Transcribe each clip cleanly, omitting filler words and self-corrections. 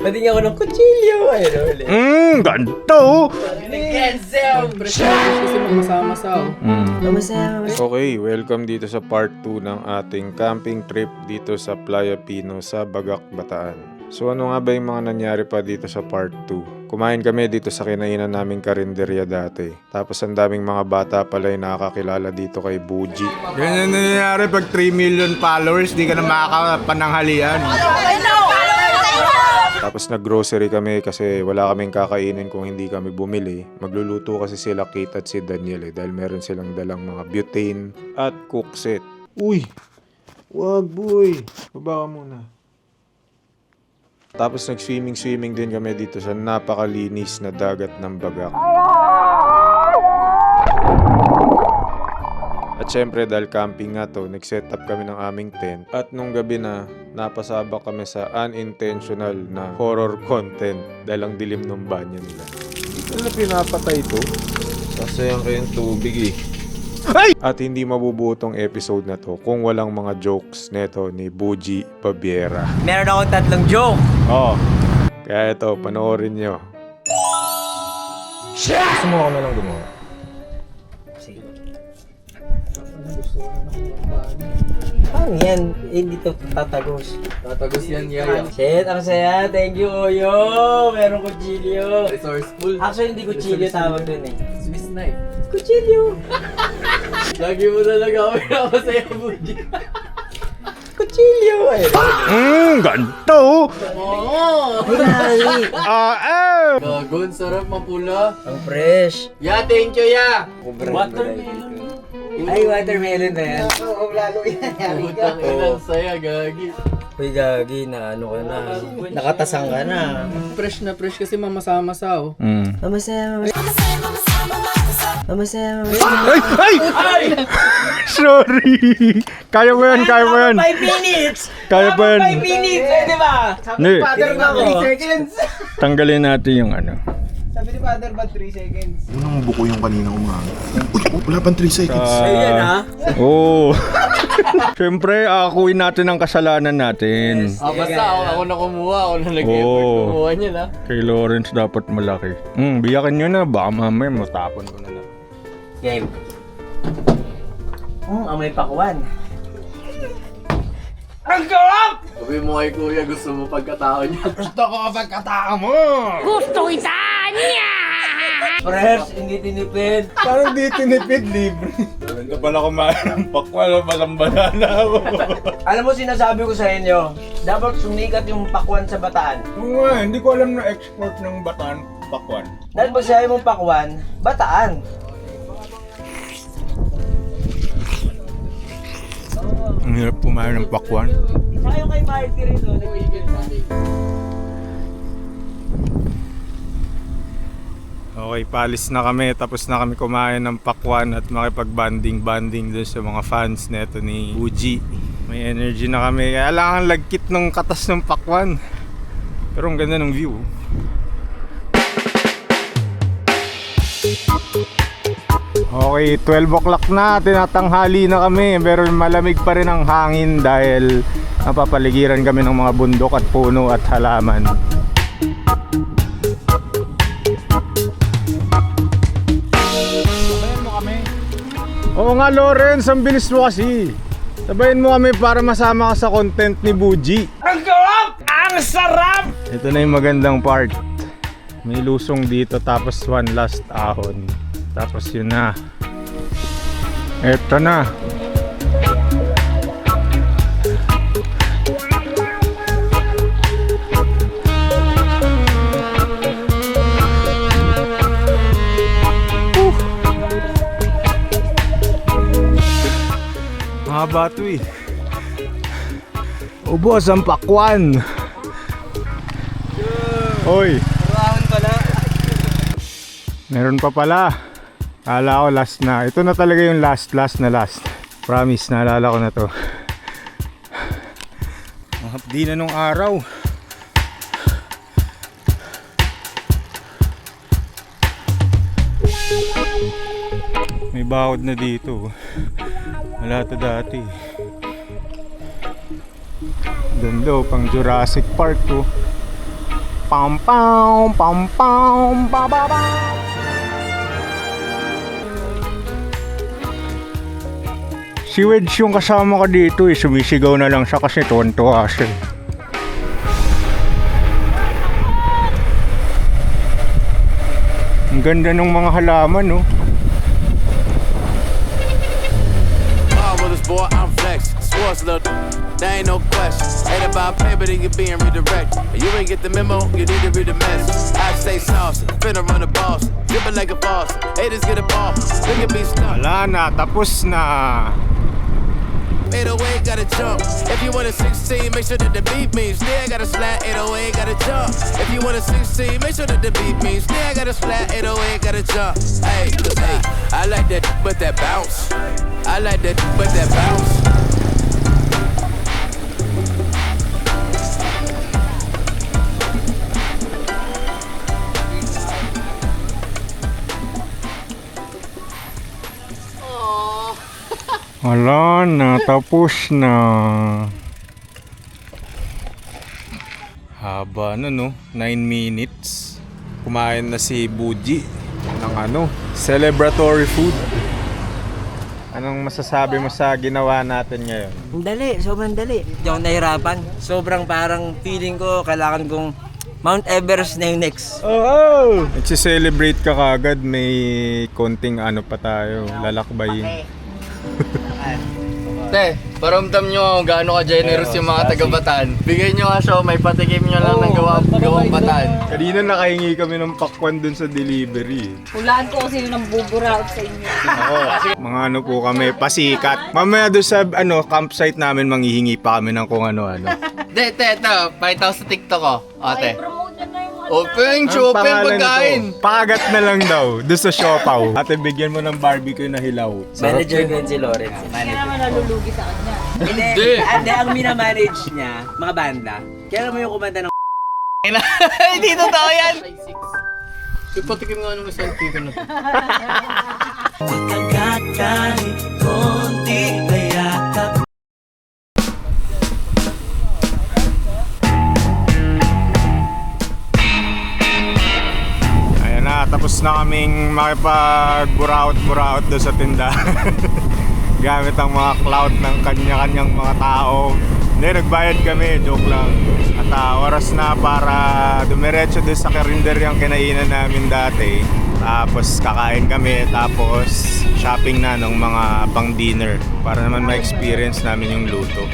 Pating ako ng kutsilyo. Ayun ulit. Ganto! Kasi masama-masa Okay, welcome dito sa part 2 ng ating camping trip dito sa Playa Pino sa Bagac, Bataan. So ano nga ba yung mga nangyari pa dito sa part 2? Kumain kami dito sa kinainan naming karinderya dati. Tapos ang daming mga bata pala yung nakakakilala dito kay Buji. Ganyan na nangyari pag 3 million followers, di ka na makakapananghalian. Tapos nag-grocery kami kasi wala kaming kakainin kung hindi kami bumili. Magluluto kasi sila Kate at si Daniel dahil meron silang dalang mga butane at cook set. Uy! Wag boy! Baba ka muna. Tapos nag-swimming din kami dito sa napakalinis na dagat ng Bagac. At syempre dahil camping nga to, nag-set up kami ng aming tent. At nung gabi na, napasabak kami sa unintentional na horror content dahil ang dilim ng banyo nila. Hindi na pinapatay to. Sasayang kayong tubig eh. Ay! At hindi mabubuo tong episode na to kung walang mga jokes neto ni Buji Babiera. Meron akong 3 joke. Oh, kaya ito, panoorin nyo. Gusto mo ako na lang gumawa? Sige. Paano yan? Hindi to tatagos. Tatagos yan, Yaya. Shit, ang saya. Thank you, Oyo. Meron kutsilyo. Resourceful. Actually, hindi kutsilyo tawag dun eh. Swiss knife. Kutsilyo. Lagi mo talaga ako pinapasaya, Buji. Kutsilyo. Ayun. Ganto! Oo! Gagon, sarap mapula. Ang fresh. Ya, thank you, ya! Watermelon. Ay, watermelon na yan. Oo, lalo yan. Putang inang saya, gagi. Uy, gagi na ano ka na. Nakatasang ka na. Fresh na fresh kasi mamasa-masa, oh. Mamasaya. Ay! Sorry! Kaya mo yan, kaya mo yan. 5 minutes! Kaya pa yan. 5 minutes, eh, di ba? Hindi, Father ba 3 seconds? tanggalin natin yung ano. Sabi ni Father ba 3 seconds? Unang buko yung kanina umaga. Uy, wala pang 3 seconds. Ayan ha. Oo. Siyempre, akuin natin ang kasalanan natin. Basta ako na kumuha, ako na nag-effort Oo. kumuha niya, na. Kay Lawrence dapat malaki. Biyakan nyo na. Baka mamaya matapon ko na lang. Game. Amoy pakwan. Ang sarap! Sabi mo kay kuya, gusto mo pagkatao niya. Gusto ko pagkatao mo! Fresh, hindi tinipid. Parang di tinipid, libre. Ganda pala kumain ng pakwan, walang banana ako. Alam mo, sinasabi ko sa inyo, dapat sumikat yung pakwan sa Bataan. Oo nga, hindi ko alam na export ng Bataan pakwan. Dahil pag sabi mong pakwan, Bataan. Ang hirap kumain ng pakwan. Saka yung kay Marty rin doon. Okay, palis na kami. Tapos na kami kumain ng pakwan at makipag-banding doon sa mga fans neto ni Uji. May energy na kami. Kaya lang ang lagkit ng katas ng pakwan. Pero ang ganda ng view. Okay, 12 o'clock na. Tinatanghali na kami. Pero malamig pa rin ang hangin dahil napapaligiran kami ng mga bundok at puno at halaman. Oo nga Lawrence, ang bilis mo kasi. Sabayin mo kami para masama ka sa content ni Buji. Ang sarap! Ang sarap! Ito na yung magandang part. May lusong dito tapos one last ahon. Tapos yun na. Eto na. Mahaba to eh. Ubos ang pakwan. Hoy. Meron pa pala. Kala ko last na. Ito na talaga yung last na last. Promise, naalala ko na to. Di na nung araw. May bawod na dito. Wala to dati. Ganda oh, pang Jurassic Park oh. Pam pam pam pam ba ba ba. Si Wedge yung kasama ko dito eh, sumisigaw na lang siya kasi tuwan-tuwa siya. Ang ganda ng mga halaman, no? Marvelous boy, I'm flex. Swords look, there ain't no question. Ain't about paper, then you're being redirected. You ain't get the memo, you need to read the message. I stay saucy, finna run the boss. Drippin' like a boss. Haters get a ball. Look at me stuck. Wala na, tapos na. 808 gotta jump. If you want a 16, make sure that the beat means. Still gotta slap 808, gotta jump. If you want a 16, make sure that the beat means. Still gotta slap 808, gotta jump. Hey, cause hey, I like that, but that bounce. I like that, but that bounce. Wala na, tapos na. Haba na no, 9 minutes. Kumain na si Buji ng celebratory food. Anong masasabi mo sa ginawa natin ngayon? Ang dali, sobrang dali. Hindi ako nahirapan. Sobrang parang feeling ko, kailangan kong Mount Everest na yung next. Oo! Nagsi-celebrate ka kagad, may konting pa tayo, lalakbayin. Te, paramdam nyo kung gaano ka-generous yung mga taga-Bataan. Bigay nyo nga siya, may patikim nyo lang ng gawang Bataan. Kanina nakahingi kami ng pakwan dun sa delivery. Hulaan ko kung sino nang buburaot sa inyo. Mga po kami, pasikat. Mamaya doon sa campsite namin, manghihingi pa kami ng kung ano-ano. De, te, ito, pakita ko sa TikTok ko. Ay, Ate. promote nyo na yung mga... Open, Ang open pangalan pagkain. nito, Pakagat na lang daw, doon sa siopaw. Ate, bigyan mo ng barbecue na hilaw. Manager ko yun si Lawrence. Kaya naman nalulugi sa kanya. Hindi, ang minamanage niya, mga banda. Kaya mo yung kumanta ng Hindi totoo yan. Patikim nga nung isang tito na to. Ayan na, tapos na kaming makipag-buraot-buraot doon sa tindahan. Gamit ang mga clout ng kanya-kanyang mga tao. Hindi, nagbayad kami, joke lang. At oras na para dumiretso doon sa karinderyang kinainan namin dati. Tapos kakain kami, tapos shopping na ng mga pang dinner para naman ma-experience namin yung luto.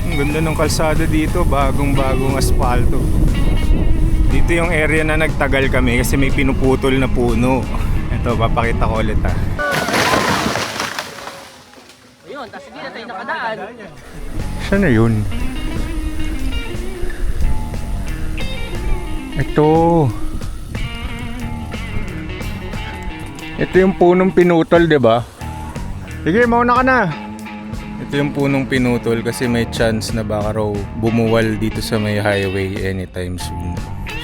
Ang ganda ng kalsada dito, bagong-bagong asfalto. Dito yung area na nagtagal kami kasi may pinuputol na puno. Ito, papakita ko ulit ha. Ayun, tapos hindi na tayo nakadaan. Saan na yun? Ito. Ito yung punong pinutol, di ba? Sige, mauna ka na. Ito yung punong pinutol kasi may chance na baka raw bumuwal dito sa may highway anytime soon.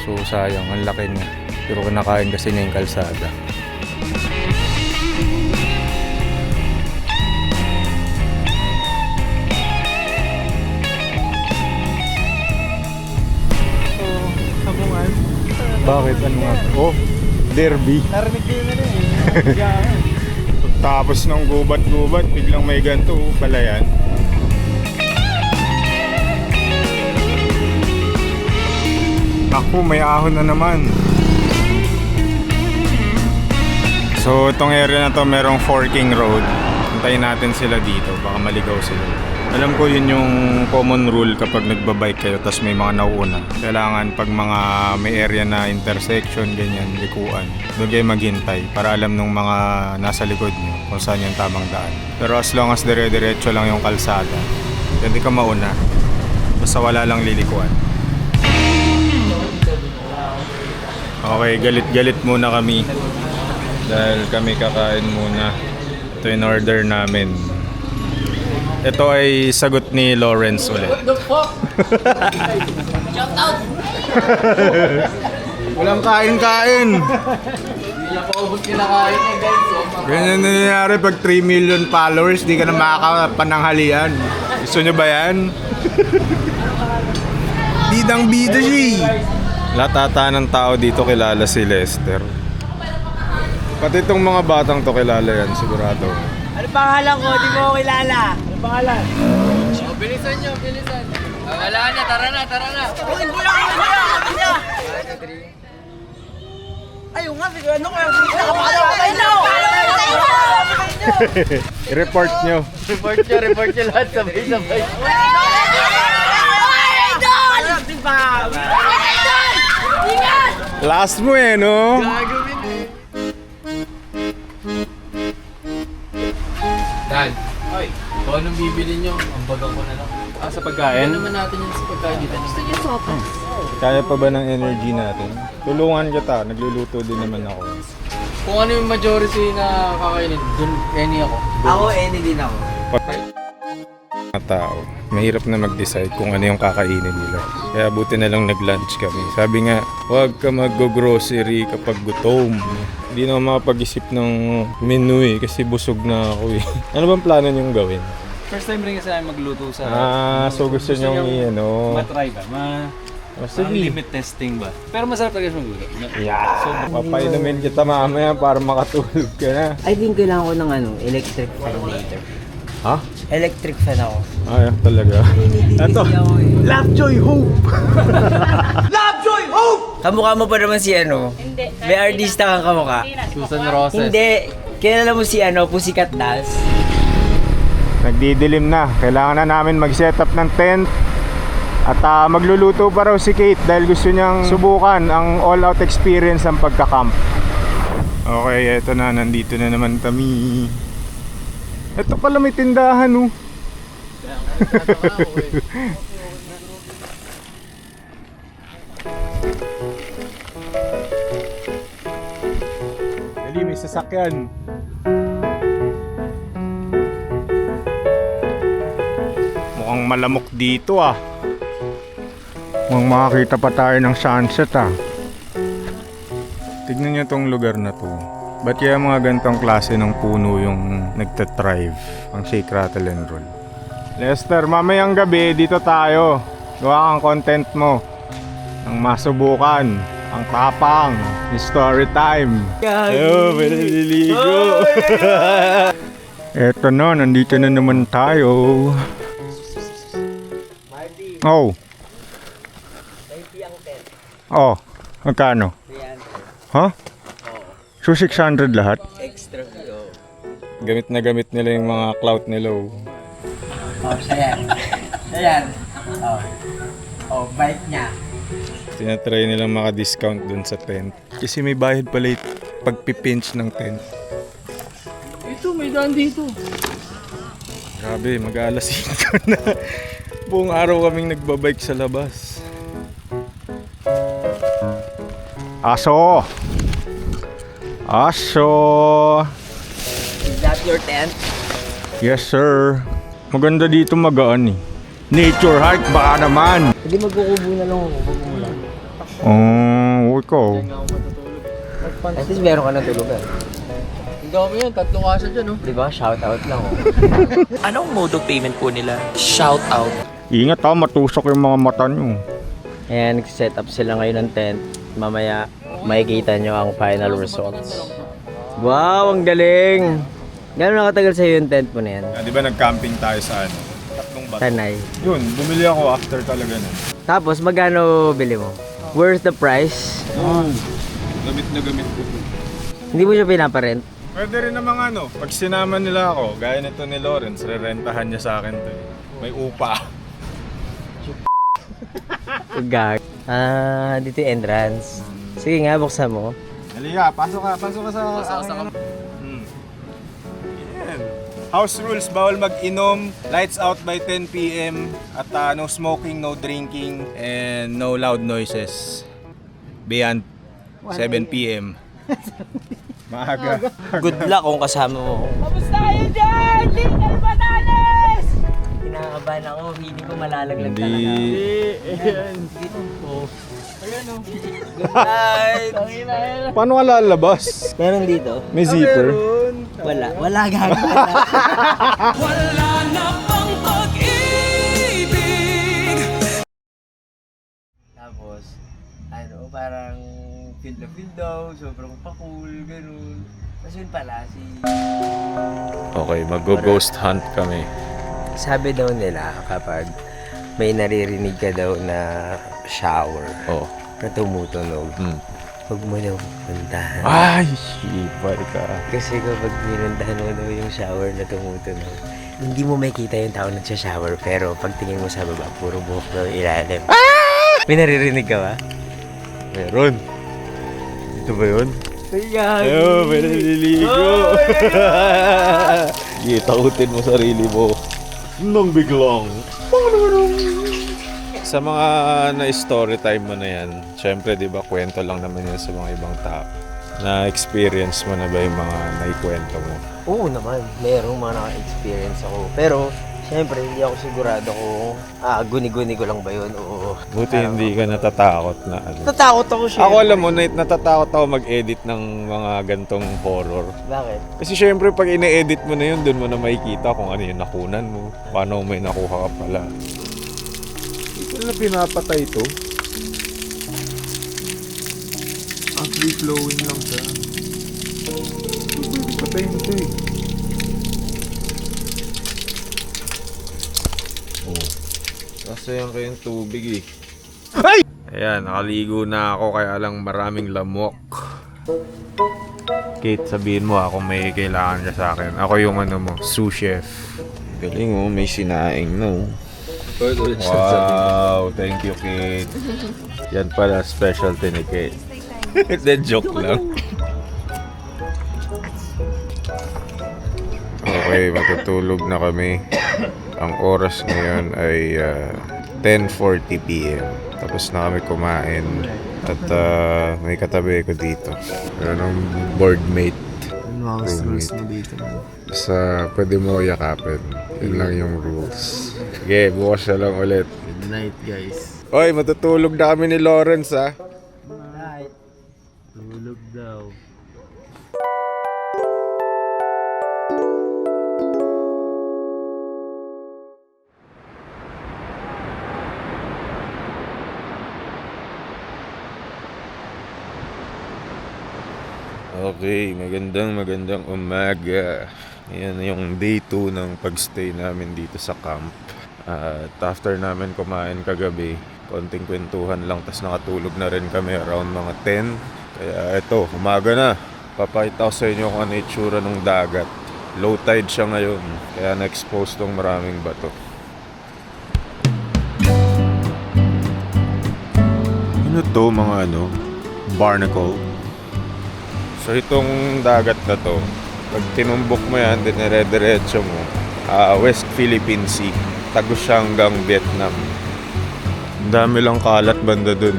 So sayang, ang laki niya. Pero kinakain kasi niya yung kalsada. Bakit? Ano nga? Oh, derby. Narinig ko yun na rin. Tapos ng gubat-gubat, biglang may ganito pala yan. Ako, may ahon na naman. So, itong area na to merong forking road. Antayin natin sila dito, baka maligaw sila. Alam ko yun yung common rule kapag nagbabike kayo tapos may mga nauuna. Kailangan pag mga may area na intersection, ganyan, likuan, doon kayo maghintay para alam nung mga nasa likod nyo kung saan yung tamang daan. Pero as long as dire-diretso lang yung kalsada, hindi ka mauna. Basta wala lang lilikuan. Okay, galit-galit muna kami. Dahil kami kakain muna. Ito yung order namin. Ito ay sagot ni Lawrence ulit. What the fuck? Shout out! Walang kain-kain. Hindi niya pa ubos kinakain niya, guys. So, Ganyan na nangyayari pag 3 million followers, di ka na makakapananghalian. Gusto nyo ba yan? Bidang-bida siya. Lahat ata ng tao dito kilala si Lester. Pati itong mga batang to kilala yan, sigurado. Ano pangalan ko? Di mo ako kilala. Ano pangalan? Oh, bilisan nyo, bilisan. Wala na, tara na, tara na. Ayun nga, ano ko yung nakapagay na! I-report nyo. Report nyo lahat, sabay-sabay. Last mo eh, no? Gagawin eh. Dan, kung anong bibili nyo, ang bagang ko na lang. Sa pagkain? Ano naman natin yan sa pagkain dito? Gusto nyo sopas? Kaya pa ba ng energy natin? Tulungan kita, nagluluto din naman ako. Kung ano yung majority na kakainin, dun any ako. Ako, any din ako. Mga tao, mahirap na mag-decide kung ano yung kakainin nila. Kaya buti na lang nag-lunch kami. Sabi nga, huwag ka mag-grocery kapag gutom. Hindi na ako makapag-isip ng menu eh, kasi busog na ako eh. Ano bang plano niyong gawin? First time rin kasi namin magluto sa... So gusto niyong i-ano? matry ba? Parang limit testing ba? Pero masarap talaga siya magluto. Yeah! So, papainumin kita mamaya para makatulog ka na. I think kailangan ko ng electric fan later. Ha? Electric fan ako. Ay, talaga. Ito, Lovejoy Hope! Kamukha mo pa naman si Hindi. may artista kang kamukha. Susan Roses. Hindi, kilala mo si Pussycat Dolls. Nagdidilim na. Kailangan na namin mag-set up ng tent. At magluluto pa raw si Kate dahil gusto niyang subukan ang all-out experience ng pagka-camp. Okay, eto na. Nandito na naman kami. Ito pala may tindahan, oh. Dali, may sasakyan. Mukhang malamok dito, ah. Mukhang makakita pa tayo ng sunset, ah. Tignan nyo tong lugar na to. Ba't kaya mga gantong klase ng puno yung nagtatrive ang Shake, Rattle and Roll? Lester, mamayang gabi dito tayo. Gawa kang content mo. Ang masubukan, ang tapang, yung story time. Ayo, pwede nililigo. Eto na, nandito na naman tayo. Oh. Oh, magkano? Ha? So 600 lahat? Extra. Gamit na gamit nila yung mga clout nila. Oh, ayan. Ayan. Oh, bike niya. Tinatry nilang maka-discount dun sa tent. Kasi may bayad pala yung pagpipinch ng tent. Ito, may daan dito. Grabe, mag-aalas 5 na. Buong araw kaming nagbabike sa labas. Aso! Aso! Is that your tent? Yes, sir. Maganda dito magaan eh. Nature hike baka naman. Hindi magkukubo na lang ako. Ikaw. At least meron ka ng tulugan. Ang dami yan, 3 kasa dyan, no? Di ba? Shout out lang oh. Anong mode of payment po nila? Shout out. Ingat ha, matusok yung mga mata nyo. Ayan, nag-set up sila ngayon ng tent. Mamaya, makikita nyo ang final results. Wow, ang galing! Gano'n nakatagal sa'yo yung tent mo na yan? Di ba nag-camping tayo sa ano? Tatlong bato. Tanay. Yun, bumili ako after talaga nun. Tapos, magkano bili mo? Worth the price? Gamit na gamit ko. Hindi mo siya pinaparent? Pwede rin namang ano, pag sinama nila ako, gaya nito ni Lawrence, rerentahan niya sa akin to eh. May upa. Gag. Dito yung entrance. Sige nga, buksan mo. Halika, pasok ka sa akin. Yan. House rules, bawal mag-inom, lights out by 10 PM, at no smoking, no drinking, and no loud noises beyond 7 PM. Maaga. Good luck kung kasama mo. Kamusta kayo dyan? Tingnan Batanes! Kinakabahan ako, hindi ko malalaglag Hindi. Good night! Paano ka lalabas? Meron dito? May zipper? Wala. Wala gag. Wala na pang pag-ibig. Tapos, ano, parang feel na feel daw, sobrang pa-cool, ganun. Tapos yun pala, Okay, mag-ghost hunt kami. Sabi daw nila kapag may naririnig ka daw na shower Oh. na tumutunog, huwag mo daw puntahan. Ay, shipay ka. Kasi kapag pinuntahan mo daw yung shower na tumutunog, hindi mo makita yung tao nagsha-shower, pero pagtingin mo sa baba, puro buhok daw ilalim. May naririnig ka ba? Meron. Ito ba yun? Ayan! Ayaw, may naliligo. Takutin mo sarili mo. Nang biglang. Sa mga na-story time mo na yan, syempre, di ba, kwento lang naman yan sa mga ibang tao. Na-experience mo na ba yung mga naikwento mo? Oo naman, merong mga naka-experience ako. Pero, syempre, hindi ako sigurado kung guni-guni ko lang ba yun o... Buti hindi ka natatakot na ano. Natatakot ako, syempre. Ako alam mo, natatakot ako mag-edit ng mga gantong horror. Bakit? Kasi syempre, pag ine-edit mo na yun, dun mo na makikita kung ano yung nakunan mo. Paano may nakuha ka pala. Hindi na pinapatay ito. Free flowing lang siya. Patay mo ito eh. Oh. Kasi yan kayong tubig eh. Ay! Ayan, nakaligo na ako kaya lang maraming lamok. Kate, sabihin mo ako may kailangan ka sa akin. Ako yung ano mo, sous chef. Galing oh, may sinaing no. Wow, thank you Kate. Yan pala specialty ni Kate. Then joke lang. Okay, matutulog na kami. Ang oras ngayon ay 10:40 PM. Tapos na kami kumain. At may katabi ko dito. Anong boardmate. Ano ang rules mo dito? Pwede mo yakapin. Yun lang yung rules. Sige, bukas na lang ulit. Good night, guys. Oy, matutulog na kami ni Lawrence ha. Tulog daw. Okay, magandang umaga. Ayan yung day 2 ng pagstay namin dito sa camp. At after namin kumain kagabi, konting kwentuhan lang, tas nakatulog na rin kami around mga 10. Kaya eto, umaga na. Papakita ko sa inyo kung ano itsura ng dagat. Low tide siya ngayon, kaya na-expose tong maraming bato. Ano to mga barnacle? So itong dagat na to, pag tinumbok mo yan, dinire-diretso mo, West Philippine Sea, tagos siya hanggang Vietnam. Ang dami lang kalat banda dun.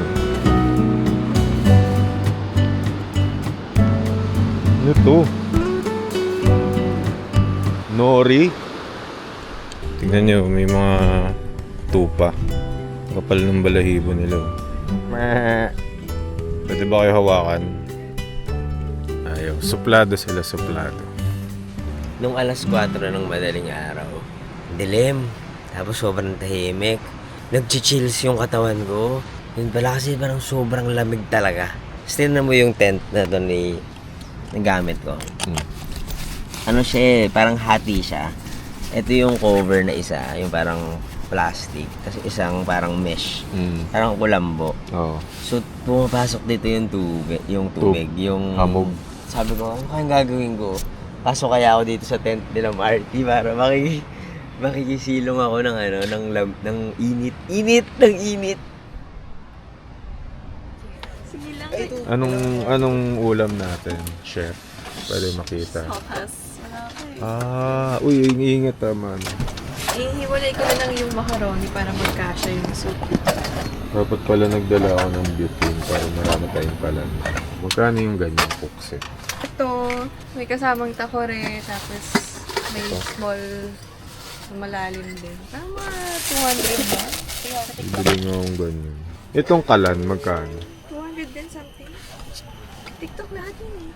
Ano to? Nori? Tingnan nyo, may mga tupa. Kapal ng balahibo nila. Pwede ba kayo hawakan? Ayaw. Suplado sila, suplado. Nung alas 4 ng madaling araw, dilim. Tapos sobrang tahimik. Nag-chills yung katawan ko. Yun pala kasi parang sobrang lamig talaga. Still na mo yung tent na doon nagamit ko. Ano siya parang hati siya. Ito yung cover na isa, yung parang plastic. Tapos isang parang mesh. Parang kulambo. Oo. So pumapasok dito yung tubig, yung hamog. Sabi ko, ano kayang gagawin ko? Pasok kaya ako dito sa tent nila Marty para makikisilong ako ng init. Init. Sige lang. Anong ulam natin, chef? Pwede makita. Sopas. Wala ko Uy, ingat naman. hiwalay ko na lang yung macaroni para magkasya yung soup. Dapat pala nagdala ako ng butane para marami tayong palan. Magkano yung ganyan cookset? Ito, may kasamang takore, tapos may small malalim din. Tama, 200 ba? Bili nga akong ganyan. Itong kalan, magkano? 200 din something. TikTok natin eh.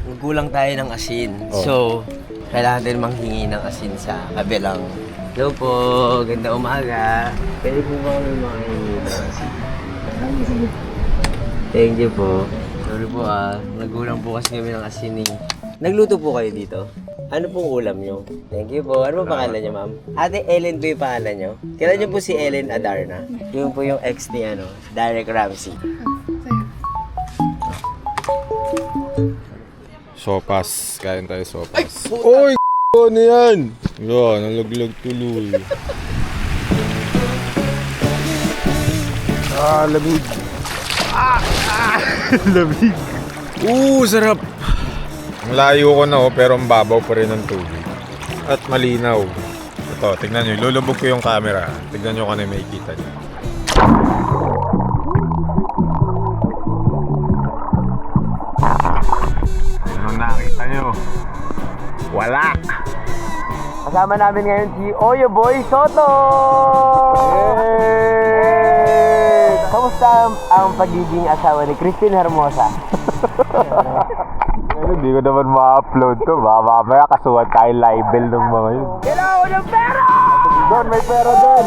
Magkulang tayo ng asin. Oh. So, kailangan din manghingi ng asin sa kabilang. Hello po, ganda umaga. Pwede po ba kami manghingi ng asin? Thank you po. Sorry po nagulang po kasi kami ng asining. Nagluto po kayo dito? Ano pong ulam nyo? Thank you po. Ano po pangalan niyo, ma'am? Ate Ellen po yung pangalan nyo? Kailan niyo po si Ellen Adarna? Yung po yung ex ni Derek Ramsey. Sopas. Kain tayo sopas. Oy! Ano yan? Yan, nalaglag tuloy. Lamig. Lamig. Sarap. Ang layo ko na pero ang babaw pa rin ng tubig. At malinaw. Ito, tignan nyo. Lulubog ko yung camera. Tignan nyo kung ano yung makikita nyo. Anong nakita nyo? Wala! Kasama namin ngayon si Oyo Boy Soto! Kamusta ang pagiging asawa ni Christine Hermosa? Hindi ko naman ma-upload to. Mamaya kasuhan tayo libel ng mga yun. Kailangan ko ng pera! Doon, may pera doon!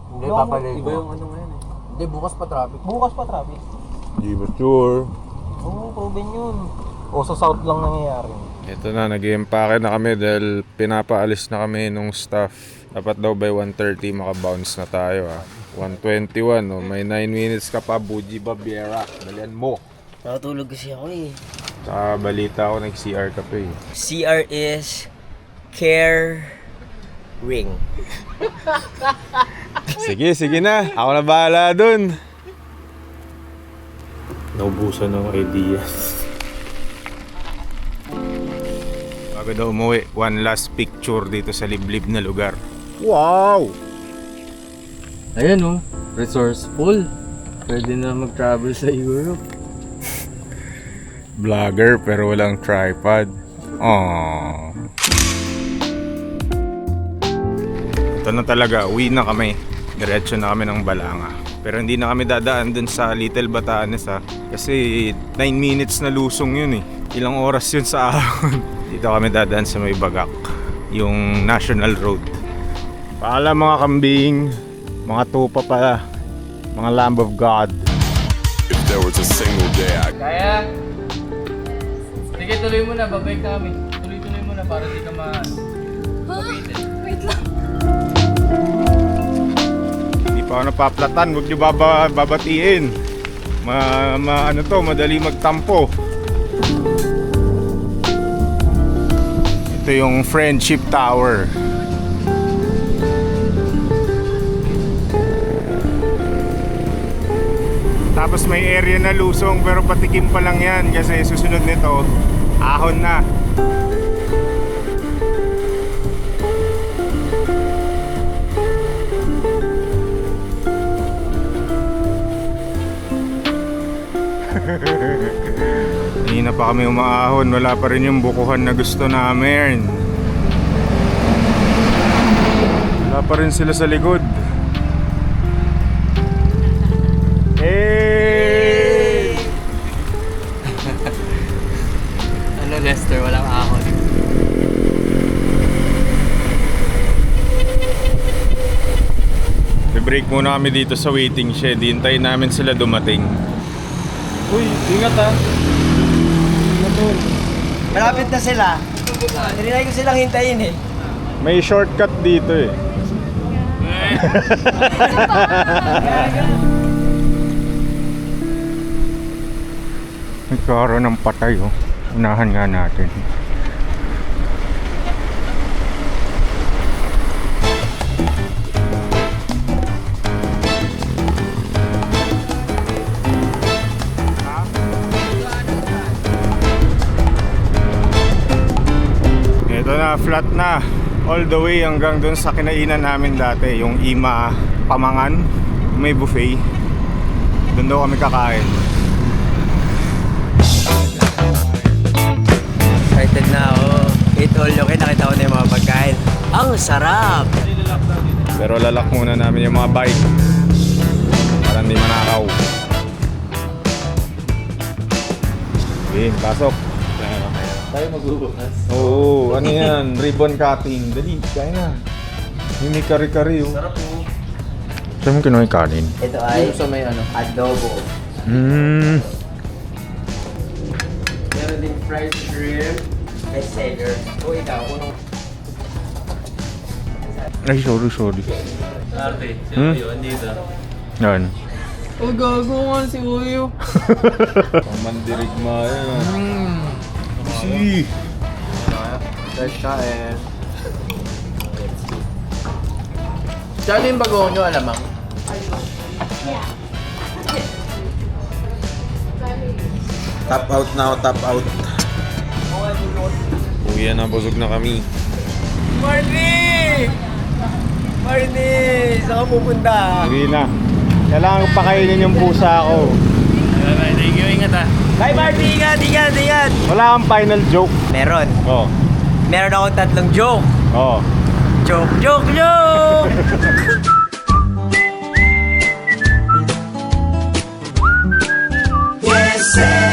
Hindi, papaligo. Iba yung ano ngayon eh. Hindi, bukas pa traffic. Bukas pa traffic. Hindi ba sure? Oo, proven yun. O sa south lang nangyayari. Ito na, nag-i-empake na kami dahil pinapaalis na kami nung staff. Dapat daw by 1:30 makabounce na tayo 1:21, may 9 minutes ka pa, Buji Babiera. Dalian mo. Nakatulog kasi ako eh. Sa balita ko, nag-CR ka pa eh. CR is care ring. Sige na. Ako na bahala dun. Naubusan ng ideas. Bago daw umuwi, one last picture dito sa liblib na lugar. Wow! Ayan oh, resourceful. Pwede na mag-travel sa Europe. Vlogger pero walang tripod. Aww. Ito na talaga, uwi na kami. Diretso na kami ng Balanga. Pero hindi na kami dadaan dun sa Little Batanes kasi 9 minutes na lusong yun eh. Ilang oras yun sa ahon. Dito kami dadaan sa may Bagak, yung National Road. Paalam mga kambing, mga tupa pala, mga Lamb of God. If there was a single day I Kaya, sige tuloy mo na, babalik na kami. Tuloy mo na para di ka Wait lang. Hindi pa ako napaplatan, huwag nyo babatiin. Ano to, madali magtampo. Ito yung Friendship Tower. Tapos may area na lusong pero patikim pa lang yan kasi susunod nito, ahon na. Hindi na pa kami umaahon, wala pa rin yung bukuhan na gusto namin. Wala pa rin sila sa likod. Hey! Ano Lester, walang ahon. Break muna kami dito sa waiting shed. Hintayin namin sila dumating. Uy, ingat ha. Malapit na sila. Tinry ko silang hintayin eh. May shortcut dito eh. Nagkaroon ng patay oh. Unahan nga natin. Ito na, flat na. All the way hanggang dun sa kinainan namin dati, yung Ima Pamangan. May buffet. Doon daw kami kakain. Excited na ako. Eat all you can. Nakita ko na yung mga pagkain. Ang sarap! Pero lalak muna namin yung mga bike para hindi manakaw. Game, pasok. Tayo magbubukas. Oo, ano yan? Ribbon cutting. Dali, kaya na. Hindi kari-kari oh. Sarap po. Saan mo kinuha yung kanin? Ito ay Yung sa may ano. adobo. Meron din fried shrimp. Best seller. O ikaw, unong Ay, sorry. Arte, Hmm? yun dito. Yan. Oh, gago nga si Uyo. Mandirigma yan. Si. Fresh kain. Tsaka yung bagoong nyo, alamang. Top out now, top out. Uwi na, busog na kami. Marty! Saan ka pupunta? Hindi na. Kailangan ko pakainin yung pusa ko. Thank you, ingat ah. Bye Marty! Ingat! Wala kang final joke. Meron. Oh. Meron akong 3 joke. Oh. Joke! Yes,